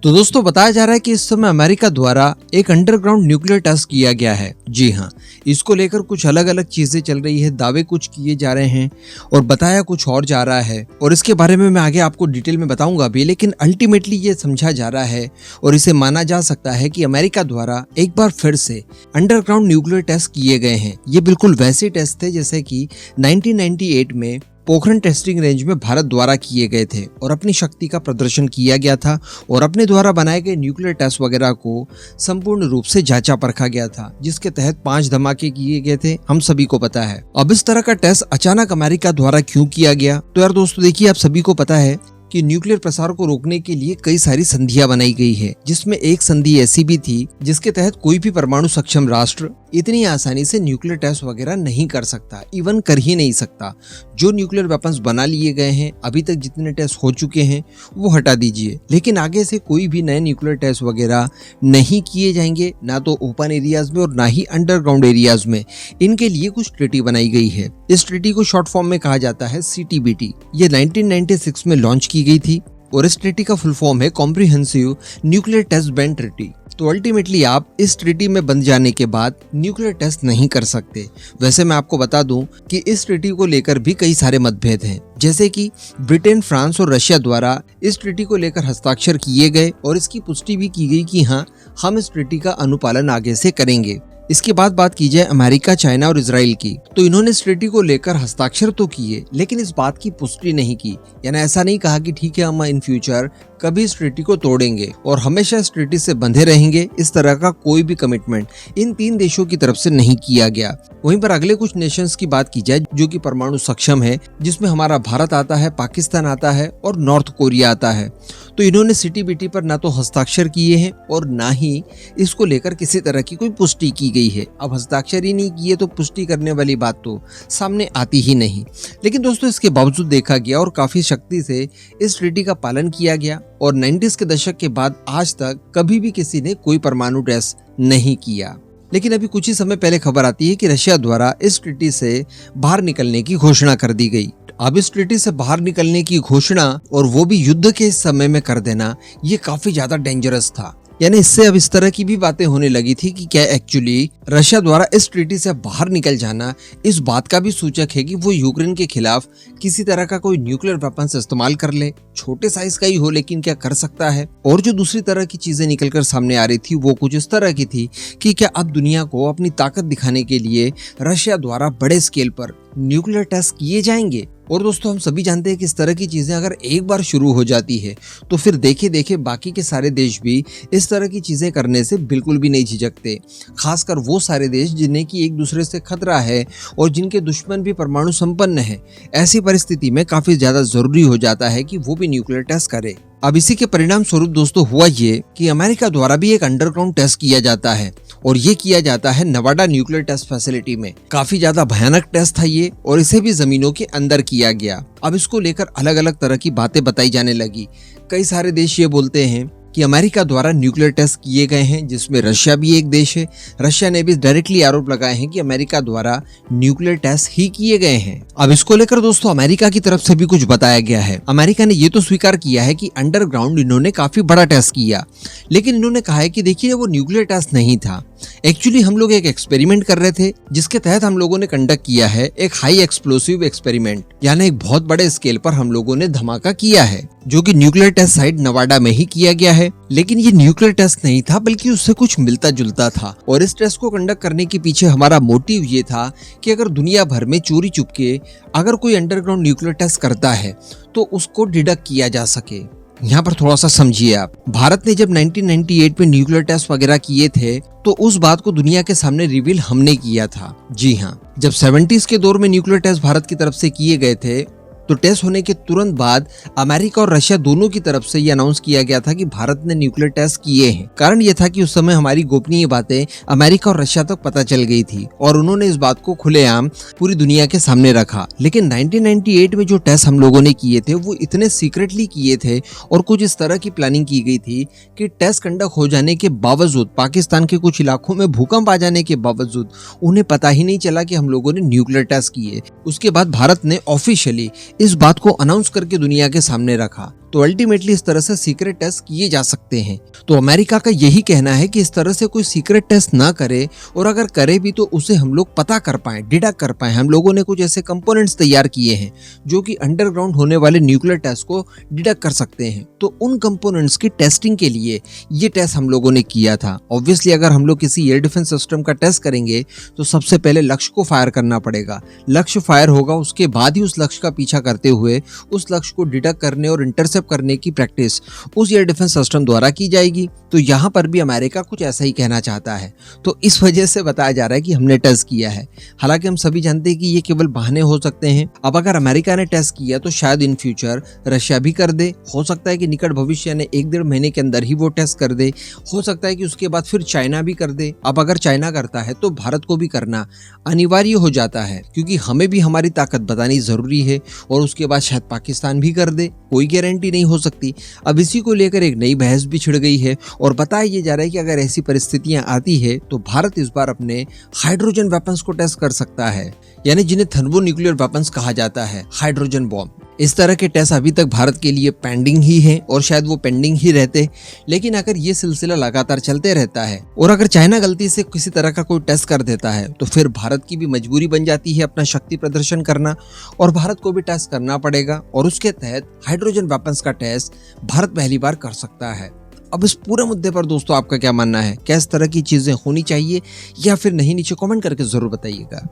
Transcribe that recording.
तो दोस्तों बताया जा रहा है कि इस समय अमेरिका द्वारा एक अंडरग्राउंड न्यूक्लियर टेस्ट किया गया है। जी हाँ, इसको लेकर कुछ अलग अलग चीजें चल रही है, दावे कुछ किए जा रहे हैं और बताया कुछ और जा रहा है, और इसके बारे में मैं आगे आपको डिटेल में बताऊंगा भी। लेकिन अल्टीमेटली ये समझा जा रहा है और इसे माना जा सकता है कि अमेरिका द्वारा एक बार फिर से अंडरग्राउंड न्यूक्लियर टेस्ट किए गए हैं। ये बिल्कुल वैसे टेस्ट थे जैसे कि 1998 में पोखरण टेस्टिंग रेंज में भारत द्वारा किए गए थे और अपनी शक्ति का प्रदर्शन किया गया था और अपने द्वारा बनाए गए न्यूक्लियर टेस्ट वगैरह को संपूर्ण रूप से जांचा परखा गया था, जिसके तहत 5 धमाके किए गए थे, हम सभी को पता है। अब इस तरह का टेस्ट अचानक अमेरिका द्वारा क्यों किया गया? तो यार दोस्तों देखिए, आप सभी को पता है कि न्यूक्लियर प्रसार को रोकने के लिए कई सारी संधियां बनाई गई है, जिसमें एक संधि ऐसी भी थी जिसके तहत कोई भी परमाणु सक्षम राष्ट्र इतनी आसानी से न्यूक्लियर टेस्ट वगैरह नहीं कर सकता, इवन कर ही नहीं सकता। जो न्यूक्लियर वेपन्स बना लिए गए हैं, अभी तक जितने टेस्ट हो चुके हैं वो हटा दीजिए, लेकिन आगे से कोई भी नए न्यूक्लियर टेस्ट वगैरह नहीं किए जाएंगे, ना तो ओपन एरियाज में और ना ही अंडरग्राउंड एरियाज में। इनके लिए कुछ ट्रीटी बनाई गई है। इस ट्रीटी को शॉर्ट फॉर्म में कहा जाता है CTBT। ये 1996 में लॉन्च की गई थी और इस ट्रीटी का फुल फॉर्म है comprehensive nuclear test ban treaty. तो अल्टीमेटली आप इस ट्रीटी में बंध जाने के बाद न्यूक्लियर टेस्ट नहीं कर सकते। वैसे मैं आपको बता दूं कि इस ट्रीटी को लेकर भी कई सारे मतभेद हैं, जैसे कि ब्रिटेन, फ्रांस और रशिया द्वारा इस ट्रीटी को लेकर हस्ताक्षर किए गए और इसकी पुष्टि भी की गई कि हाँ, हम इस ट्रीटी का अनुपालन आगे से करेंगे। इसके बाद बात की जाए अमेरिका, चाइना और इजराइल की, तो इन्होंने इस ट्रीटी को लेकर हस्ताक्षर तो किए, लेकिन इस बात की पुष्टि नहीं की। यानी ऐसा नहीं कहा कि ठीक है, हम इन फ्यूचर कभी इस ट्रीटी को तोड़ेंगे और हमेशा इस ट्रीटी से बंधे रहेंगे। इस तरह का कोई भी कमिटमेंट इन 3 देशों की तरफ से नहीं किया गया। वहीं पर अगले कुछ नेशंस की बात की जाए जो कि परमाणु सक्षम है, जिसमें हमारा भारत आता है, पाकिस्तान आता है और नॉर्थ कोरिया आता है। तो इन्होंने CTBT पर ना तो हस्ताक्षर किए हैं और ना ही इसको लेकर किसी तरह की कोई पुष्टि की गई है। अब हस्ताक्षर ही नहीं किए तो पुष्टि करने वाली बात तो सामने आती ही नहीं। लेकिन दोस्तों इसके बावजूद देखा गया और काफी शक्ति से इस ट्रीटी का पालन किया गया और 90s के दशक के बाद आज तक कभी भी किसी ने कोई परमाणु टेस्ट नहीं किया। लेकिन अभी कुछ ही समय पहले खबर आती है कि रशिया द्वारा इस ट्रीटी से बाहर निकलने की घोषणा कर दी गई। अब इस ट्रीटी से बाहर निकलने की घोषणा और वो भी युद्ध के समय में कर देना, ये काफी ज्यादा डेंजरस था। यानी इससे अब इस तरह की भी बातें होने लगी थी कि क्या एक्चुअली रशिया द्वारा इस ट्रीटी से बाहर निकल जाना इस बात का भी सूचक है कि वो यूक्रेन के खिलाफ किसी तरह का कोई न्यूक्लियर वेपन्स इस्तेमाल कर ले, छोटे साइज का ही हो लेकिन क्या कर सकता है। और जो दूसरी तरह की चीजें निकलकर सामने आ रही थी वो कुछ इस तरह की थी कि क्या अब दुनिया को अपनी ताकत दिखाने के लिए रशिया द्वारा बड़े स्केल पर न्यूक्लियर टेस्ट किए जाएंगे। और दोस्तों हम सभी जानते हैं कि इस तरह की चीजें अगर एक बार शुरू हो जाती है तो फिर देखे देखे बाकी के सारे देश भी इस तरह की चीजें करने से बिल्कुल भी नहीं झिझकते, खासकर वो सारे देश जिन्हें की एक दूसरे से खतरा है और जिनके दुश्मन भी परमाणु संपन्न है। ऐसी परिस्थिति में काफी ज्यादा जरूरी हो जाता है कि वो भी न्यूक्लियर टेस्ट करे। अब इसी के परिणाम स्वरूप दोस्तों हुआ ये कि अमेरिका द्वारा भी एक अंडरग्राउंड टेस्ट किया जाता है और ये किया जाता है नवाडा न्यूक्लियर टेस्ट फैसिलिटी में। काफी ज्यादा भयानक टेस्ट था ये और इसे भी जमीनों के अंदर किया गया। अब इसको लेकर अलग अलग तरह की बातें बताई जाने लगी। कई सारे देश ये बोलते हैं कि अमेरिका द्वारा न्यूक्लियर टेस्ट किए गए हैं, जिसमें रशिया भी एक देश है। रशिया ने भी डायरेक्टली आरोप लगाए हैं कि अमेरिका द्वारा न्यूक्लियर टेस्ट ही किए गए हैं। अब इसको लेकर दोस्तों अमेरिका की तरफ से भी कुछ बताया गया है। अमेरिका ने ये तो स्वीकार किया है कि अंडरग्राउंड इन्होंने काफी बड़ा टेस्ट किया, लेकिन इन्होंने कहा है कि देखिए वो न्यूक्लियर टेस्ट नहीं था। एक्चुअली हम लोग एक एक्सपेरिमेंट कर रहे थे जिसके तहत हम लोगों ने कंडक्ट किया है एक हाई एक्सप्लोसिव एक्सपेरिमेंट, यानी एक बहुत बड़े स्केल पर हम लोगों ने धमाका किया है, जो कि न्यूक्लियर टेस्ट साइट नवाडा में ही किया गया है। लेकिन ये न्यूक्लियर टेस्ट नहीं था, बल्कि उससे कुछ मिलता जुलता था। और इस टेस्ट को कंडक्ट करने के पीछे हमारा मोटिव ये था कि अगर दुनिया भर में चोरी चुपके अगर कोई अंडरग्राउंड न्यूक्लियर टेस्ट करता है तो उसको डिडक्ट किया जा सके। यहाँ पर थोड़ा सा समझिए आप, भारत ने जब 1998 में न्यूक्लियर टेस्ट वगैरह किए थे तो उस बात को दुनिया के सामने रिवील हमने किया था। जी हाँ, जब 70s के दौर में न्यूक्लियर टेस्ट भारत की तरफ से किए गए थे तो टेस्ट होने के तुरंत बाद अमेरिका और रशिया दोनों की तरफ से ये अनाउंस किया गया था कि भारत ने न्यूक्लियर टेस्ट किए हैं। कारण ये था कि उस समय हमारी गोपनीय बातें अमेरिका और रशिया तक पता चल गई थी और उन्होंने इस बात को खुलेआम पूरी दुनिया के सामने रखा। लेकिन 1998 में जो टेस्ट हम लोगों ने किए थे वो इतने सीक्रेटली किए थे और कुछ इस तरह की प्लानिंग की गई थी कि टेस्ट कंडक्ट हो जाने के बावजूद, पाकिस्तान के कुछ इलाकों में भूकंप आ जाने के बावजूद उन्हें पता ही नहीं चला कि हम लोगों ने न्यूक्लियर टेस्ट किए। उसके बाद भारत ने ऑफिशियली इस बात को अनाउंस करके दुनिया के सामने रखा। तो अल्टीमेटली इस तरह से सीक्रेट टेस्ट किए जा सकते हैं। तो अमेरिका का यही कहना है कि इस तरह से कोई सीक्रेट टेस्ट ना करे, और अगर करे भी तो उसे हम लोग पता कर पाए, डिडक्ट कर पाए। हम लोगों ने कुछ ऐसे कंपोनेंट्स तैयार किए हैं जो कि अंडरग्राउंड होने वाले न्यूक्लियर टेस्ट को डिडक्ट कर सकते हैं। तो उन कंपोनेंट्स की टेस्टिंग के लिए ये टेस्ट हम लोगों ने किया था। ऑब्वियसली अगर हम लोग किसी एयर डिफेंस सिस्टम का टेस्ट करेंगे तो सबसे पहले लक्ष्य को फायर करना पड़ेगा। लक्ष्य फायर होगा, उसके बाद ही उस लक्ष्य का पीछा करते हुए उस लक्ष्य को डिडक्ट करने और इंटरसेप्ट करने की प्रैक्टिस उस एयर डिफेंस सिस्टम द्वारा की जाएगी। तो यहाँ पर भी अमेरिका कुछ ऐसा ही कहना चाहता है। तो इस वजह से बताया जा रहा है कि हमने टेस्ट किया है। हालांकि हम सभी जानते हैं कि ये केवल बहाने हो सकते हैं। अब अगर अमेरिका ने टेस्ट किया तो शायद इन फ्यूचर रशिया भी कर दे। हो सकता है कि निकट भविष्य ने 1-1.5 महीने के अंदर ही वो टेस्ट कर दे। हो सकता है कि उसके बाद फिर चाइना भी कर दे। अब अगर चाइना करता है तो भारत को भी करना अनिवार्य हो जाता है, क्योंकि हमें भी हमारी ताकत बतानी जरूरी है। और उसके बाद शायद पाकिस्तान भी कर दे, कोई गारंटी नहीं हो सकती। अब इसी को लेकर एक नई बहस भी छिड़ गई है और बताया ये जा रहा है कि अगर ऐसी परिस्थितियां आती है तो भारत इस बार अपने हाइड्रोजन वेपन्स को टेस्ट कर सकता है, यानी जिन्हें थर्मोन्यूक्लियर वेपन्स कहा जाता है, हाइड्रोजन बॉम्ब। इस तरह के टेस्ट अभी तक भारत के लिए पेंडिंग ही है और शायद वो पेंडिंग ही रहते। लेकिन अगर ये सिलसिला लगातार चलते रहता है और अगर चाइना गलती से किसी तरह का कोई टेस्ट कर देता है तो फिर भारत की भी मजबूरी बन जाती है अपना शक्ति प्रदर्शन करना, और भारत को भी टेस्ट करना पड़ेगा। और उसके तहत हाइड्रोजन वेपन्स का टेस्ट भारत पहली बार कर सकता है। अब इस पूरे मुद्दे पर दोस्तों आपका क्या मानना है? क्या इस तरह की चीजें होनी चाहिए या फिर नहीं? नीचे कमेंट करके जरूर बताइएगा।